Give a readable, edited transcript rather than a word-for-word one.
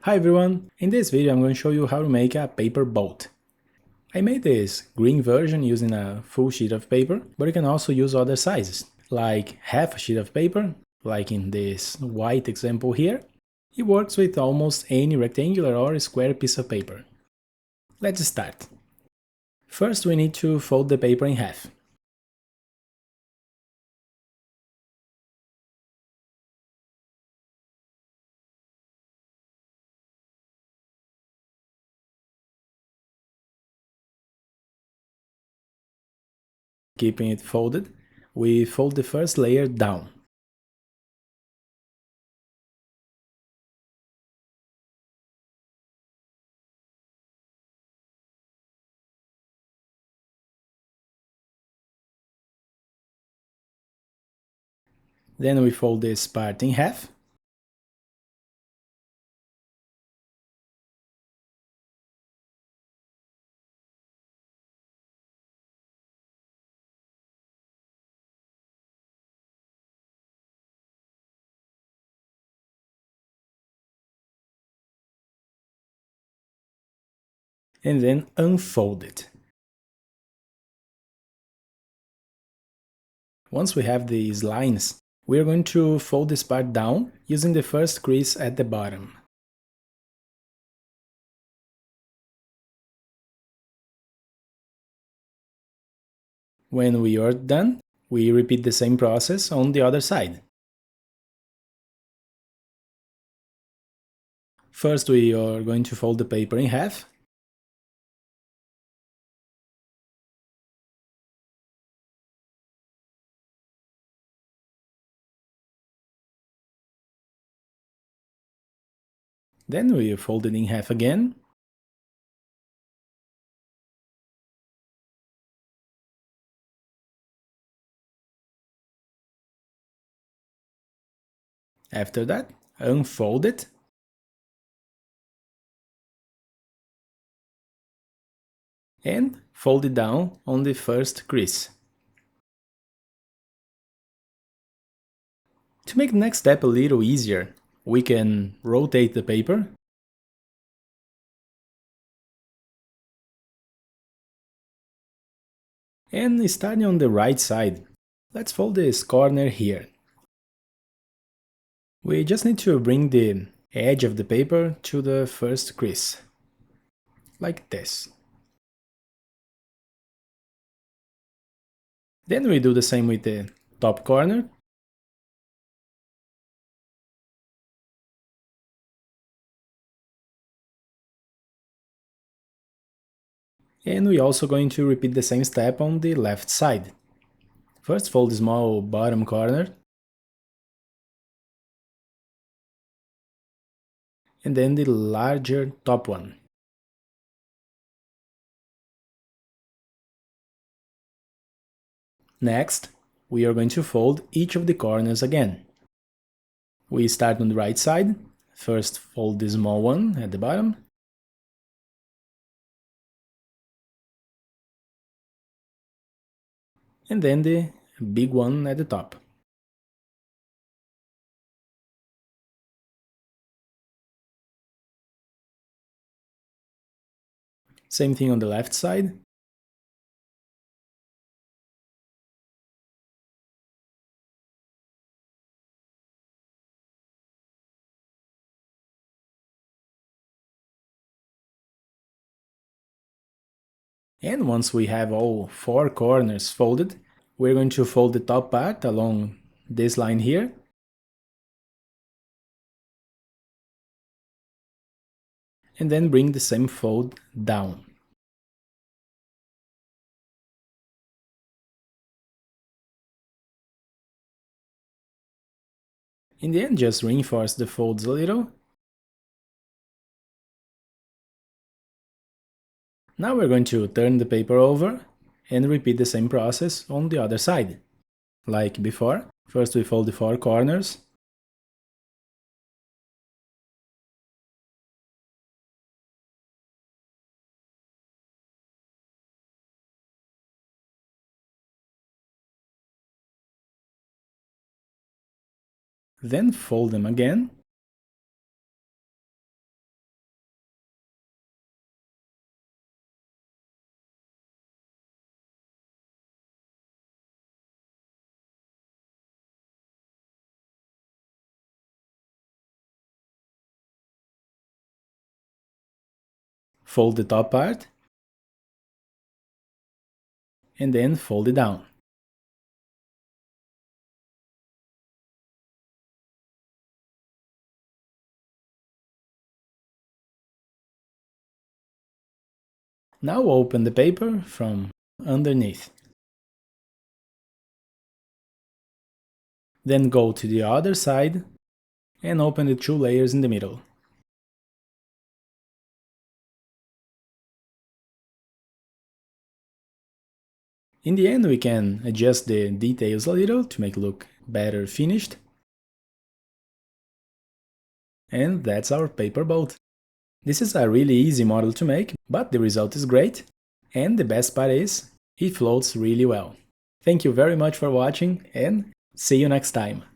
Hi everyone! In this video I'm going to show you how to make a paper boat. I made this green version using a full sheet of paper, but you can also use other sizes, like half a sheet of paper, like in this white example here. It works with almost any rectangular or square piece of paper. Let's start. First we need to fold the paper in half. Keeping it folded, we fold the first layer down. Then we fold this part in half. And then unfold it. Once we have these lines, we are going to fold this part down using the first crease at the bottom. When we are done, we repeat the same process on the other side. First we are going to fold the paper in half. Then we fold it in half again. After that, unfold it. And fold it down on the first crease. To make the next step a little easier, we can rotate the paper. And starting on the right side, let's fold this corner here. We just need to bring the edge of the paper to the first crease, like this. Then we do the same with the top corner. And we're also going to repeat the same step on the left side. First fold the small bottom corner, and then the larger top one. Next, we are going to fold each of the corners again. We start on the right side. First fold the small one at the bottom. And then the big one at the top. Same thing on the left side. And once we have all four corners folded, we're going to fold the top part along this line here. And then bring the same fold down. In the end, just reinforce the folds a little. Now we're going to turn the paper over and repeat the same process on the other side. Like before, first we fold the four corners. Then fold them again. fold the top part, and then fold it down. Now open the paper from underneath. Then go to the other side and open the 2 layers in the middle. In the end, we can adjust the details a little to make it look better finished. And that's our paper boat. This is a really easy model to make, but the result is great. And the best part is, it floats really well. Thank you very much for watching and see you next time.